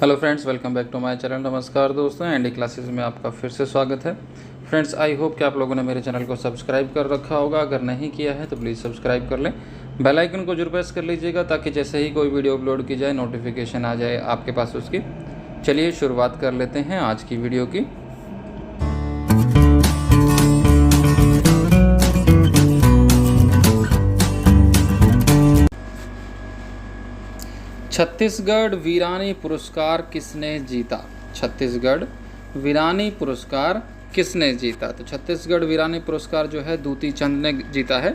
Hello friends, welcome back to my channel. नमस्कार दोस्तों, ND classes में आपका फिर से स्वागत है। फ्रेंड्स, आई होप कि आप लोगों ने मेरे चैनल को सब्सक्राइब कर रखा होगा। अगर नहीं किया है तो प्लीज़ सब्सक्राइब कर लें, बेल आइकन को जरूर प्रेस कर लीजिएगा ताकि जैसे ही कोई वीडियो अपलोड की जाए नोटिफिकेशन आ जाए आपके पास उसकी। चलिए शुरुआत कर लेते हैं आज की वीडियो की। छत्तीसगढ़ वीरानी पुरस्कार किसने जीता? छत्तीसगढ़ वीरानी पुरस्कार किसने जीता? तो छत्तीसगढ़ वीरानी पुरस्कार जो है दूती चंद ने जीता है।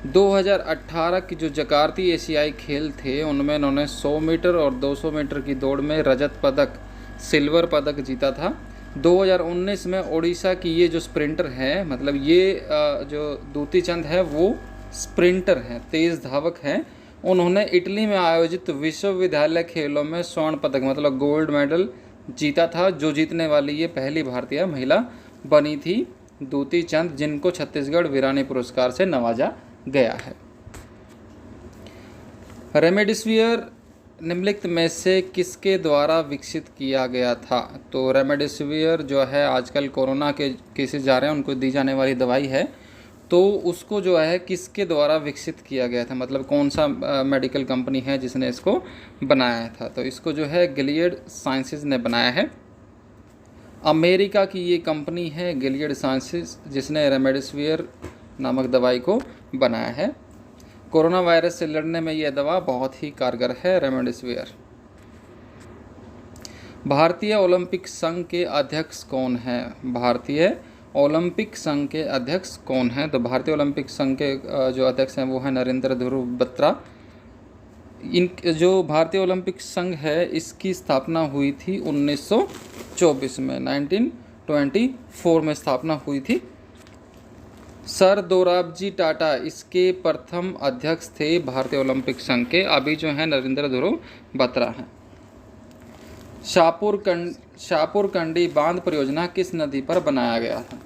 2018 की जो जकार्ती एशियाई खेल थे उनमें इन्होंने 100 मीटर और 200 मीटर की दौड़ में रजत पदक, सिल्वर पदक जीता था। 2019 में ओडिशा की ये जो स्प्रिंटर है, मतलब ये जो दूती चंद है वो स्प्रिंटर हैं, तेज़ धावक हैं। उन्होंने इटली में आयोजित विश्वविद्यालय खेलों में स्वर्ण पदक मतलब गोल्ड मेडल जीता था, जो जीतने वाली ये पहली भारतीय महिला बनी थी, दूती चंद, जिनको छत्तीसगढ़ वीरानी पुरस्कार से नवाजा गया है। रेमडेसिविर निम्नलिखित में से किसके द्वारा विकसित किया गया था? तो रेमडेसिविर जो है आजकल कोरोना के केसेस जा रहे हैं, उनको दी जाने वाली दवाई है, तो उसको जो है किसके द्वारा विकसित किया गया था, मतलब कौन सा मेडिकल कंपनी है जिसने इसको बनाया था? तो इसको जो है गिलियड साइंसेज ने बनाया है। अमेरिका की ये कंपनी है गिलियड साइंसेज, जिसने रेमडेसिविर नामक दवाई को बनाया है। कोरोना वायरस से लड़ने में यह दवा बहुत ही कारगर है, रेमडेसिविर। भारतीय ओलंपिक संघ के अध्यक्ष कौन हैं? भारतीय ओलंपिक संघ के अध्यक्ष कौन हैं? तो भारतीय ओलंपिक संघ के जो अध्यक्ष हैं वो हैं नरेंद्र ध्रुव बत्रा। इन जो भारतीय ओलंपिक संघ है इसकी स्थापना हुई थी 1924 में, 1924 में स्थापना हुई थी। सर दोराबजी टाटा इसके प्रथम अध्यक्ष थे भारतीय ओलंपिक संघ के। अभी जो है नरेंद्र ध्रुव बत्रा हैं। शाहपुर कंडी बांध परियोजना किस नदी पर बनाया गया था?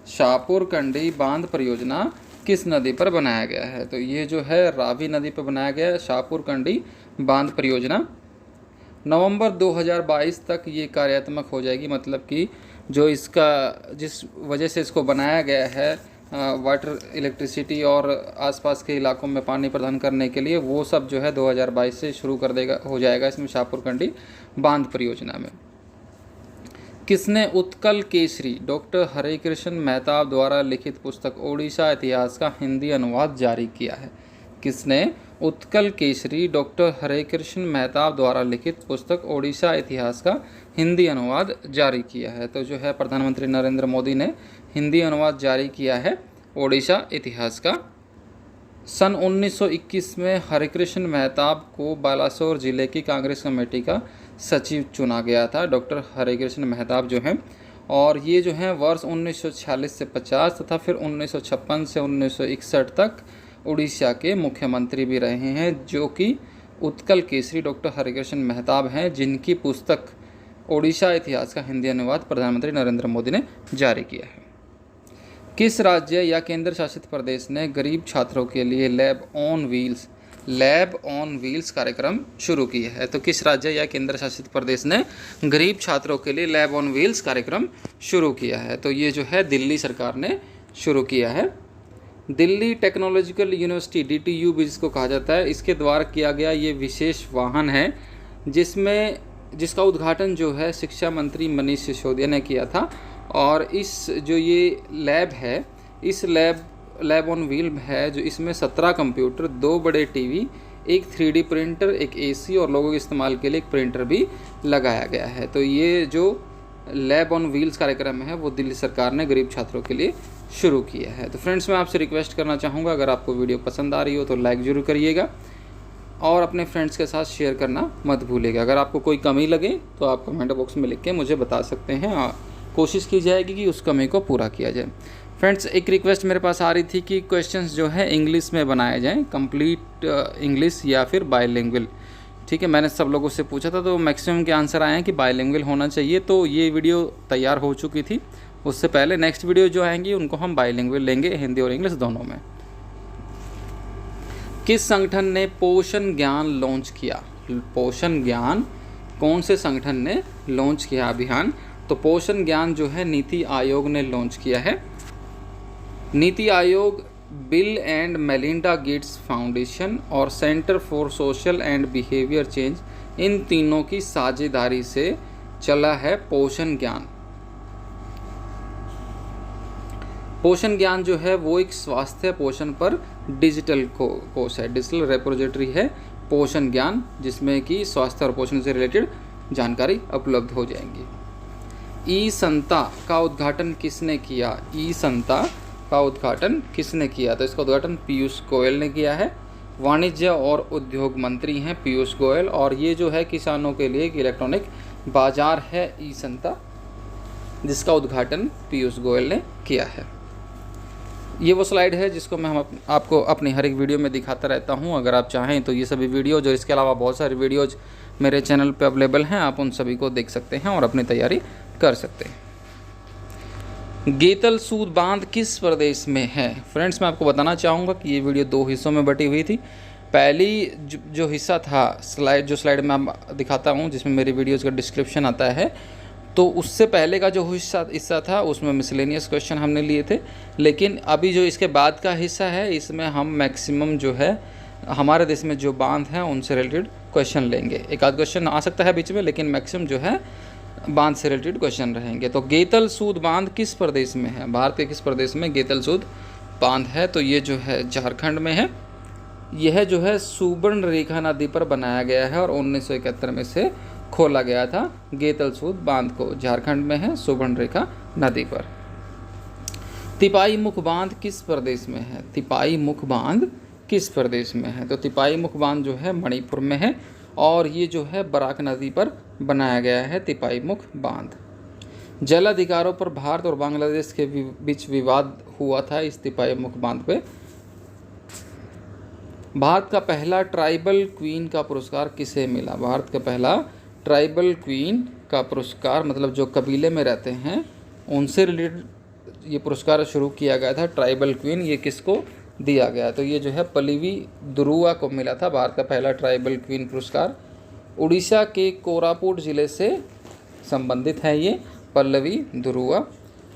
शाहपुर कंडी बांध परियोजना किस नदी पर बनाया गया है? तो ये जो है रावी नदी पर बनाया गया है, शाहपुर कंडी बांध परियोजना। नवंबर 2022 तक ये कार्यात्मक हो जाएगी, मतलब कि जो इसका जिस वजह से इसको बनाया गया है वाटर, इलेक्ट्रिसिटी और आसपास के इलाकों में पानी प्रदान करने के लिए, वो सब जो है 2022 से शुरू कर देगा, हो जाएगा इसमें शाहपुर कंडी बांध परियोजना में। किसने उत्कल केसरी डॉक्टर हरिकृष्ण मेहताब द्वारा लिखित पुस्तक ओडिशा इतिहास का हिंदी अनुवाद जारी किया है? किसने उत्कल केसरी डॉक्टर हरिकृष्ण मेहताब द्वारा लिखित पुस्तक ओडिशा इतिहास का हिंदी अनुवाद जारी किया है? तो जो है प्रधानमंत्री नरेंद्र मोदी ने हिंदी अनुवाद जारी किया है ओडिशा इतिहास का। सन 1921 में हरिकृष्ण मेहताब को बालासोर जिले की कांग्रेस कमेटी का सचिव चुना गया था, डॉक्टर हरिकृष्ण मेहताब जो हैं। और ये जो हैं वर्ष 1946 से 50 तथा फिर 1956 से 1961 तक उड़ीसा के मुख्यमंत्री भी रहे हैं, जो कि उत्कल केसरी डॉक्टर हरिकृष्ण मेहताब हैं, जिनकी पुस्तक ओडिशा इतिहास का हिंदी अनुवाद प्रधानमंत्री नरेंद्र मोदी ने जारी किया है। किस राज्य या केंद्र शासित प्रदेश ने गरीब छात्रों के लिए लैब ऑन व्हील्स कार्यक्रम शुरू किया है? तो किस राज्य या केंद्र शासित प्रदेश ने गरीब छात्रों के लिए लैब ऑन व्हील्स कार्यक्रम शुरू किया है? तो ये जो है दिल्ली सरकार ने शुरू किया है। दिल्ली टेक्नोलॉजिकल यूनिवर्सिटी, DTU भी जिसको कहा जाता है, इसके द्वारा किया गया ये विशेष वाहन है जिसका उद्घाटन जो है शिक्षा मंत्री मनीष सिसोदिया ने किया था। और इस जो ये लैब है, इस लैब ऑन व्हील है, जो इसमें 17 कंप्यूटर, 2 बड़े टीवी, एक 3D प्रिंटर, एक AC और लोगों के इस्तेमाल के लिए एक प्रिंटर भी लगाया गया है। तो ये जो लैब ऑन व्हील्स कार्यक्रम है वो दिल्ली सरकार ने गरीब छात्रों के लिए शुरू किया है। तो फ्रेंड्स, मैं आपसे रिक्वेस्ट करना चाहूँगा, अगर आपको वीडियो पसंद आ रही हो तो लाइक ज़रूर करिएगा और अपने फ्रेंड्स के साथ शेयर करना मत भूलिएगा। अगर आपको कोई कमी लगे तो आप कमेंट बॉक्स में लिख के मुझे बता सकते हैं, कोशिश की जाएगी कि उस कमी को पूरा किया जाए। फ्रेंड्स, एक रिक्वेस्ट मेरे पास आ रही थी कि क्वेश्चंस जो है इंग्लिश में बनाए जाएं, कंप्लीट इंग्लिश या फिर बायलिंगुअल। ठीक है, मैंने सब लोगों से पूछा था तो मैक्सिमम के आंसर आए हैं कि बायलिंगुअल होना चाहिए। तो ये वीडियो तैयार हो चुकी थी, उससे पहले नेक्स्ट वीडियो जो आएंगी उनको हम बायलिंगुअल लेंगे, हिंदी और इंग्लिश दोनों में। किस संगठन ने पोषण ज्ञान लॉन्च किया? पोषण ज्ञान कौन से संगठन ने लॉन्च किया अभियान? तो पोषण ज्ञान जो है नीति आयोग ने लॉन्च किया है। NITI Aayog, Bill and Melinda Gates Foundation और Centre for Social and Behaviour Change, इन तीनों की साझेदारी से चला है पोषण ज्ञान। पोषण ज्ञान जो है वो एक स्वास्थ्य पोषण पर डिजिटल कोर्स है, डिजिटल रेपोजिटरी है पोषण ज्ञान, जिसमें कि स्वास्थ्य और पोषण से रिलेटेड जानकारी उपलब्ध हो जाएंगी। ई संता का उद्घाटन किसने किया? ई संता का उद्घाटन किसने किया? तो इसका उद्घाटन पीयूष गोयल ने किया है। वाणिज्य और उद्योग मंत्री हैं पीयूष गोयल, और ये जो है किसानों के लिए एक इलेक्ट्रॉनिक बाजार है ई संता, जिसका उद्घाटन पीयूष गोयल ने किया है। ये वो स्लाइड है जिसको मैं आपको अपनी हर एक वीडियो में दिखाता रहता हूँ। अगर आप चाहें तो ये सभी वीडियोज और इसके अलावा बहुत सारे वीडियोज मेरे चैनल पे अवेलेबल हैं, आप उन सभी को देख सकते हैं और अपनी तैयारी कर सकते हैं। गेतल सूद बांध किस प्रदेश में है? फ्रेंड्स, मैं आपको बताना चाहूँगा कि ये वीडियो 2 हिस्सों में बटी हुई थी। पहली जो हिस्सा था जो स्लाइड में आप दिखाता हूँ, जिसमें मेरी वीडियोज़ का डिस्क्रिप्शन आता है, तो उससे पहले का जो हिस्सा था उसमें मिसलेनियस क्वेश्चन हमने लिए थे। लेकिन अभी जो इसके बाद का हिस्सा है, इसमें हम मैक्सिमम जो है हमारे देश में जो बांध हैं उनसे रिलेटेड क्वेश्चन लेंगे। एक आध क्वेश्चन आ सकता है बीच में, लेकिन मैक्सिमम जो है बांध से रिलेटेड क्वेश्चन रहेंगे। तो गेतल सूद बांध किस प्रदेश में है? भारत के किस प्रदेश में गेतल सूद बांध है? तो ये जो है झारखंड में है। यह जो है सुवर्ण रेखा नदी पर बनाया गया है और 1971 में से खोला गया था। गेतल सूद बांध को झारखंड में है, सुवर्ण रेखा नदी पर। तिपाई मुख बांध किस प्रदेश में है? तिपाई मुख बांध किस प्रदेश में है? तो तिपाई मुख बांध जो है मणिपुर में है, और ये जो है बराक नदी पर बनाया गया है तिपाई मुख बांध। जल अधिकारों पर भारत और बांग्लादेश के बीच विवाद हुआ था इस तिपाई मुख बांध पे। भारत का पहला ट्राइबल क्वीन का पुरस्कार किसे मिला? भारत का पहला ट्राइबल क्वीन का पुरस्कार, मतलब जो कबीले में रहते हैं उनसे रिलेटेड ये पुरस्कार शुरू किया गया था। ट्राइबल क्वीन ये किसको दिया गया? तो ये जो है पल्लवी दुरुआ को मिला था भारत का पहला ट्राइबल क्वीन पुरस्कार। उड़ीसा के कोरापुट ज़िले से संबंधित है ये पल्लवी दुरुआ।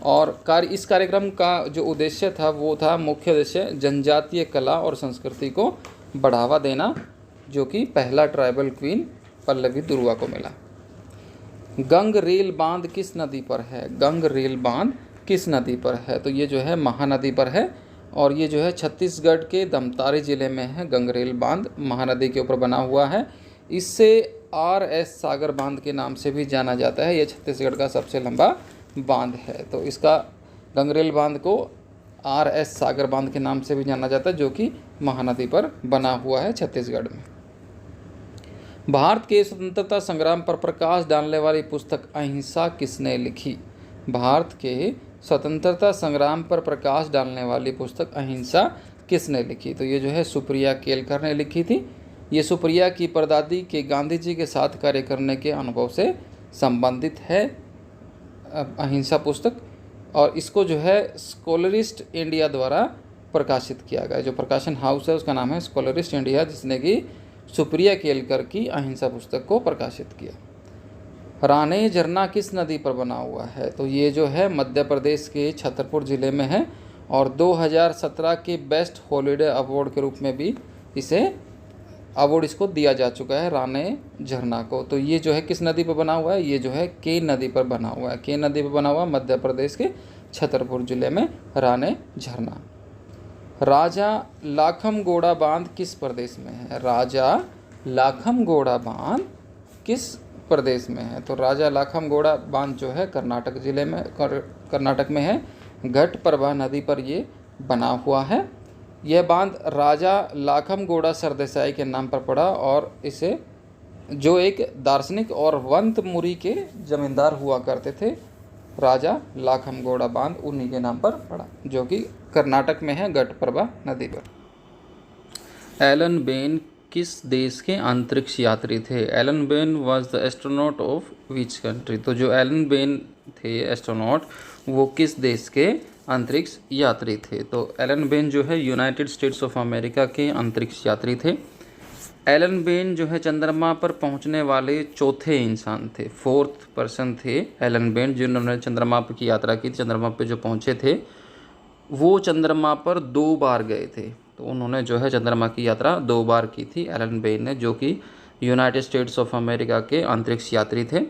और इस कार्यक्रम का जो उद्देश्य था वो था, मुख्य उद्देश्य जनजातीय कला और संस्कृति को बढ़ावा देना, जो कि पहला ट्राइबल क्वीन पल्लवी दुरुआ को मिला। गंग रेल बांध किस नदी पर है? गंग रेल बांध किस नदी पर है? तो ये जो है महानदी पर है, और ये जो है छत्तीसगढ़ के दमतारी ज़िले में है। गंग रेल बांध महानदी के ऊपर बना हुआ है। इससे RS सागर बांध के नाम से भी जाना जाता है। ये छत्तीसगढ़ का सबसे लंबा बांध है। तो इसका गंगरेल बांध को RS सागर बांध के नाम से भी जाना जाता है, जो कि महानदी पर बना हुआ है छत्तीसगढ़ में। भारत के स्वतंत्रता संग्राम पर प्रकाश डालने वाली पुस्तक अहिंसा किसने लिखी? भारत के स्वतंत्रता संग्राम पर प्रकाश डालने वाली पुस्तक अहिंसा किसने लिखी? तो ये जो है सुप्रिया केलकर ने लिखी थी। ये सुप्रिया की परदादी के गांधी जी के साथ कार्य करने के अनुभव से संबंधित है अहिंसा पुस्तक, और इसको जो है स्कॉलरिस्ट इंडिया द्वारा प्रकाशित किया गया। जो प्रकाशन हाउस है उसका नाम है स्कॉलरिस्ट इंडिया, जिसने कि सुप्रिया केलकर की अहिंसा पुस्तक को प्रकाशित किया। राने झरना किस नदी पर बना हुआ है? तो ये जो है मध्य प्रदेश के छतरपुर ज़िले में है, और 2017 के बेस्ट हॉलीडे अवार्ड के रूप में भी अवार्ड इसको दिया जा चुका है, राने झरना को। तो ये जो है किस नदी पर बना हुआ है? ये जो है केन नदी पर बना हुआ है। केन नदी पर बना हुआ मध्य प्रदेश के छतरपुर ज़िले में राने झरना। राजा लाखमगोड़ा बांध किस प्रदेश में है? राजा लाखमगोड़ा बांध किस प्रदेश में है? तो राजा लाखमगोड़ा बांध जो है कर्नाटक ज़िले में कर्नाटक में है। घटप्रभा नदी पर ये बना हुआ है। यह बांध राजा लाखमगोड़ा सरदेसाई के नाम पर पड़ा, और इसे जो एक दार्शनिक और वंतमुरी के जमींदार हुआ करते थे, राजा लाखमगोड़ा बांध उन्हीं के नाम पर पड़ा, जो कि कर्नाटक में है घटप्रभा नदी पर। एलन बेन किस देश के अंतरिक्ष यात्री थे? Alan Bean was the astronaut of which country? तो जो एलन बेन थे एस्ट्रोनॉट, वो किस देश के अंतरिक्ष यात्री थे? तो एलन बेन जो है यूनाइटेड स्टेट्स ऑफ अमेरिका के अंतरिक्ष यात्री थे। एलन बेन जो है चंद्रमा पर पहुंचने वाले चौथे इंसान थे, 4th पर्सन थे एलन बेन, जिन्होंने चंद्रमा पर की यात्रा की थी। चंद्रमा पर जो पहुंचे थे वो चंद्रमा पर 2 बार गए थे। तो उन्होंने जो है चंद्रमा की यात्रा 2 बार की थी एलन बेन ने, जो कि यूनाइटेड स्टेट्स ऑफ अमेरिका के अंतरिक्ष यात्री थे।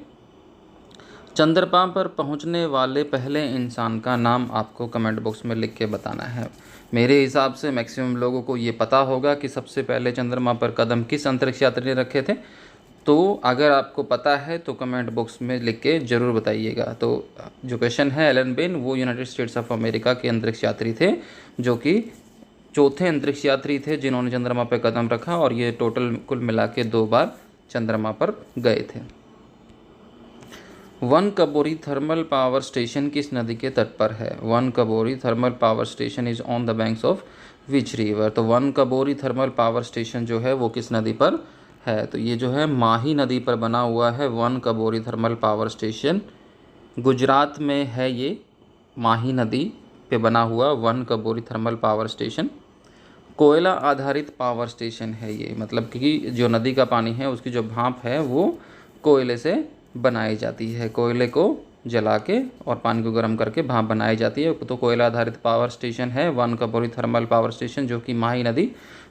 चंद्रमा पर पहुंचने वाले पहले इंसान का नाम आपको कमेंट बॉक्स में लिख के बताना है। मेरे हिसाब से मैक्सिमम लोगों को ये पता होगा कि सबसे पहले चंद्रमा पर कदम किस अंतरिक्ष यात्री ने रखे थे। तो अगर आपको पता है तो कमेंट बॉक्स में लिख के ज़रूर बताइएगा। तो जो क्वेश्चन है, एलन बेन वो यूनाइटेड स्टेट्स ऑफ अमेरिका के अंतरिक्ष यात्री थे, जो कि चौथे अंतरिक्ष यात्री थे जिन्होंने चंद्रमा पर कदम रखा, और ये टोटल कुल मिला के 2 बार चंद्रमा पर गए थे। वनकबोरी थर्मल पावर स्टेशन किस नदी के तट पर है? Wanakbori thermal power station is on the banks of which river? तो वनकबोरी थर्मल पावर स्टेशन जो है वो किस नदी पर है? तो ये जो है माही नदी पर बना हुआ है Wanakbori thermal power station. Gujarat में है ये, माही नदी पे बना हुआ वनकबोरी थर्मल पावर स्टेशन। कोयला आधारित पावर स्टेशन है ये, मतलब कि जो नदी का पानी है उसकी जो भाप है वो कोयले से बनाई जाती है। कोयले को जला के और पानी को गर्म करके भाप बनाई जाती है। तो कोयला आधारित पावर स्टेशन है वनकबोरी थर्मल पावर स्टेशन, जो कि माही नदी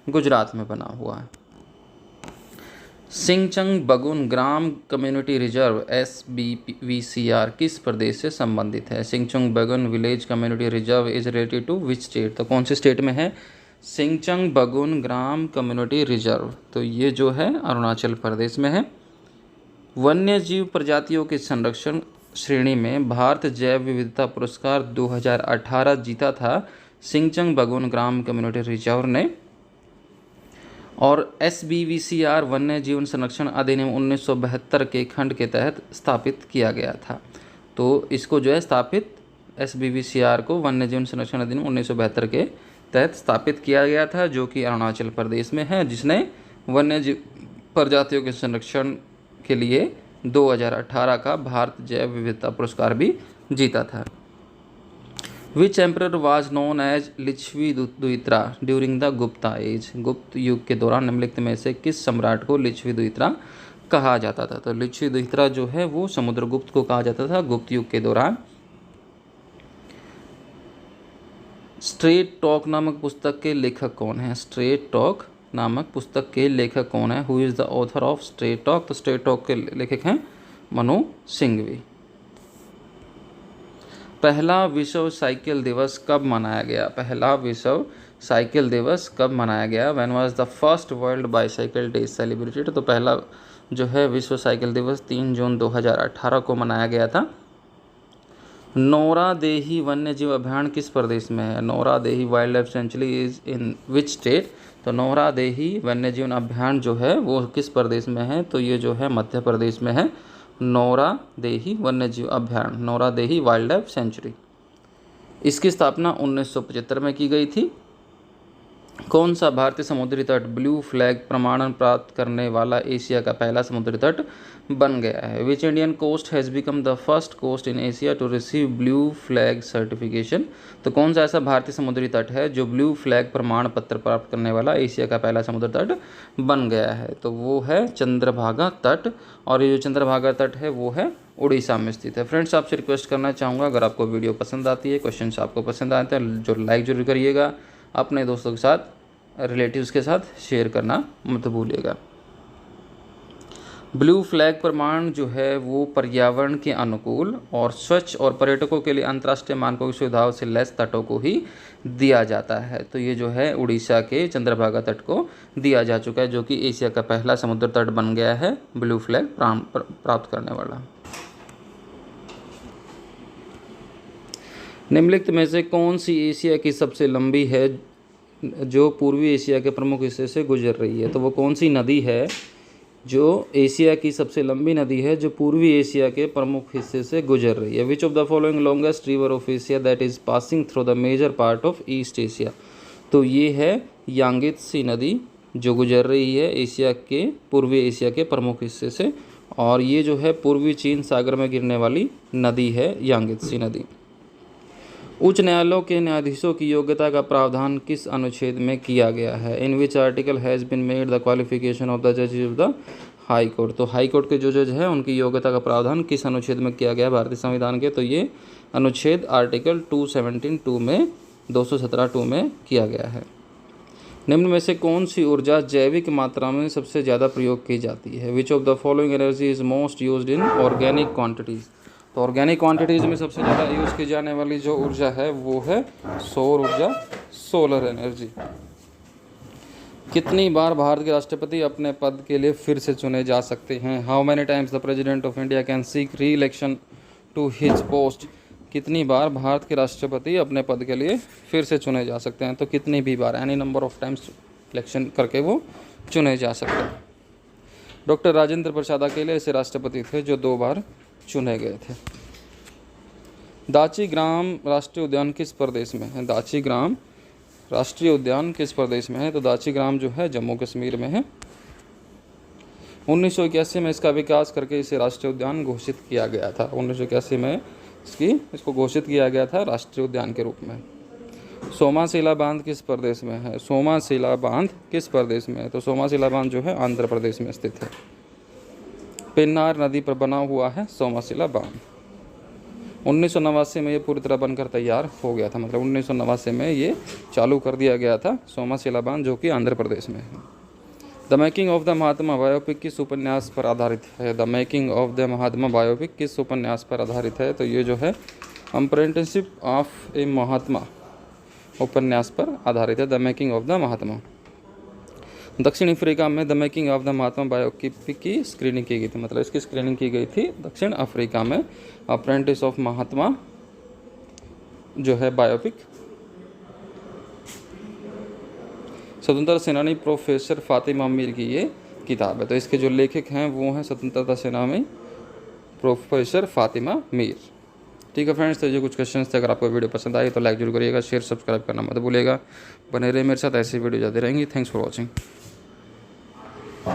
गुजरात में बना हुआ है। सिंचंग बगुन ग्राम कम्युनिटी रिजर्व SBVCR किस प्रदेश से संबंधित है? Sinchung Bugun village community reserve is related to which state? तो कौन से स्टेट में है सिंचंग बगुन ग्राम कम्युनिटी रिजर्व? तो ये जो है अरुणाचल प्रदेश में है। वन्य जीव प्रजातियों के संरक्षण श्रेणी में भारत जैव विविधता पुरस्कार 2018 जीता था सिंचंग बगुन ग्राम कम्युनिटी रिजर्व ने। और SBVCR वन्य जीवन संरक्षण अधिनियम 1972 के खंड के तहत स्थापित किया गया था। तो इसको जो है स्थापित SBVCR को वन्य जीवन संरक्षण अधिनियम 1972 के तहत स्थापित किया गया था, जो कि अरुणाचल प्रदेश में है, जिसने वन्य जीव प्रजातियों के संरक्षण के लिए 2018 का भारत जैव विविधता पुरस्कार भी जीता था। Which emperor was known as Lichchhavi द्वित्रा during the Gupta age? Gupta युग के दौरान निम्नलिखित में से किस सम्राट को लिच्छवी द्वित्रा कहा जाता था? तो लिच्छवी द्वित्रा जो है वो समुद्रगुप्त को कहा जाता था गुप्त युग के दौरान। स्ट्रेट टॉक नामक पुस्तक के लेखक कौन है? स्ट्रेट टॉक नामक पुस्तक के लेखक कौन है? Who is the author of straight talk? तो स्ट्रेट टॉक के लेखक हैं मनु सिंघवी। पहला विश्व साइकिल दिवस कब मनाया गया? पहला विश्व साइकिल दिवस कब मनाया गया? When was the first world bicycle day celebrated? तो पहला जो है विश्व साइकिल दिवस 3 जून 2018 को मनाया गया था। नौरादेही वन्य जीव अभयारण्य किस प्रदेश में है? Nauradehi wild life sanctuary is in which state? तो नौरादेही वन्य जीवन अभयारण्य जो है वो किस प्रदेश में है? तो ये जो है मध्य प्रदेश में है, नौरादेही वन्य जीव अभयारण्य, नौरादेही वाइल्ड लाइफ सेंचुरी। इसकी स्थापना 1975 में की गई थी। कौन सा भारतीय समुद्री तट ब्लू फ्लैग प्रमाणन प्राप्त करने वाला एशिया का पहला समुद्री तट बन गया है? Which Indian coast has become the first coast in Asia to receive blue flag certification? तो कौन सा ऐसा भारतीय समुद्री तट है जो ब्लू फ्लैग प्रमाण पत्र प्राप्त करने वाला एशिया का पहला समुद्री तट बन गया है? तो वो है चंद्रभागा तट, और ये जो चंद्रभागा तट है वो है उड़ीसा में स्थित है। फ्रेंड्स, आपसे रिक्वेस्ट करना चाहूँगा, अगर आपको वीडियो पसंद आती है, क्वेश्चन आपको पसंद आते हैं, जो लाइक जरूर करिएगा, अपने दोस्तों के साथ, रिलेटिव्स के साथ शेयर करना मत भूलिएगा। ब्लू फ्लैग प्रमाण जो है वो पर्यावरण के अनुकूल और स्वच्छ और पर्यटकों के लिए अंतर्राष्ट्रीय मानकों की सुविधाओं से लैस तटों को ही दिया जाता है। तो ये जो है उड़ीसा के चंद्रभागा तट को दिया जा चुका है, जो कि एशिया का पहला समुद्र तट बन गया है ब्लू फ्लैग प्राप्त करने वाला। निम्नलिखित में से कौन सी एशिया की सबसे लंबी है जो पूर्वी एशिया के प्रमुख हिस्से से गुजर रही है? तो वो कौन सी नदी है जो एशिया की सबसे लंबी नदी है जो पूर्वी एशिया के प्रमुख हिस्से से गुजर रही है? Which of the following longest river of Asia that is passing through the major part of East Asia? तो ये है यांगित्सी नदी जो गुजर रही है एशिया के पूर्वी एशिया के प्रमुख हिस्से से, और ये जो है पूर्वी चीन सागर में गिरने वाली नदी है यांगित्सी नदी। उच्च न्यायालयों के न्यायाधीशों की योग्यता का प्रावधान किस अनुच्छेद में किया गया है? In which article has been made the qualification of the जजेस ऑफ द हाई कोर्ट। तो हाई कोर्ट के जो जज हैं उनकी योग्यता का प्रावधान किस अनुच्छेद में किया गया है भारतीय संविधान के? तो ये अनुच्छेद आर्टिकल 217(2) में 217(2) में किया गया है। निम्न में से कौन सी ऊर्जा जैविक मात्रा में सबसे ज़्यादा प्रयोग की जाती है? Which of the following energy is most used in organic quantities. तो ऑर्गेनिक क्वांटिटीज़ में सबसे ज़्यादा यूज़ की जाने वाली जो ऊर्जा है वो है सौर ऊर्जा, सोलर एनर्जी। कितनी बार भारत के राष्ट्रपति अपने पद के लिए फिर से चुने जा सकते हैं? How many times the president of India can seek reelection to his post. कितनी बार भारत के राष्ट्रपति अपने पद के लिए फिर से चुने जा सकते हैं? तो कितनी भी बार, any number of times election करके वो चुने जा सकते हैं। डॉक्टर राजेंद्र प्रसाद अकेले ऐसे राष्ट्रपति थे जो 2 बार चुने गए थे। दाची ग्राम राष्ट्रीय उद्यान किस प्रदेश में है? दाची ग्राम राष्ट्रीय उद्यान किस प्रदेश में है? तो दाची ग्राम जो है जम्मू कश्मीर में है। 1981 में इसका विकास करके इसे राष्ट्रीय उद्यान घोषित किया गया था। 1981 में इसको घोषित किया गया था राष्ट्रीय उद्यान के रूप में। सोमाशिला बांध किस प्रदेश में है? सोमाशिला बांध किस प्रदेश में है? तो सोमाशिला बांध जो है आंध्र प्रदेश में स्थित है। पेन्नार नदी पर बना हुआ है सोमाशिला बांध। 1989 में ये पूरी तरह बनकर तैयार हो गया था, मतलब 1989 में ये चालू कर दिया गया था सोमाशिला बांध, जो कि आंध्र प्रदेश में है। The making of the Mahatma biopic किस उपन्यास पर आधारित है? The making of the Mahatma biopic किस उपन्यास पर आधारित है? तो ये जो है अप्रेंटिसशिप ऑफ ए महात्मा उपन्यास पर आधारित है, द मेकिंग ऑफ द महात्मा। दक्षिण अफ्रीका में the making of the Mahatma biopic की स्क्रीनिंग की गई थी, मतलब इसकी स्क्रीनिंग की गई थी दक्षिण अफ्रीका में। अप्रेंटिस ऑफ महात्मा जो है बायोपिक स्वतंत्रता सेनानी प्रोफेसर फातिमा मीर की ये किताब है। तो इसके जो लेखक हैं वो हैं स्वतंत्रता सेनानी प्रोफेसर फातिमा मीर। ठीक है फ्रेंड्स, तो ये कुछ क्वेश्चंस थे। अगर आपको वीडियो पसंद आई तो लाइक जरूर करिएगा, शेयर सब्सक्राइब करना मत भूलिएगा। बने रहिए मेरे साथ, ऐसी वीडियो जाती रहेंगी। Thanks for watching.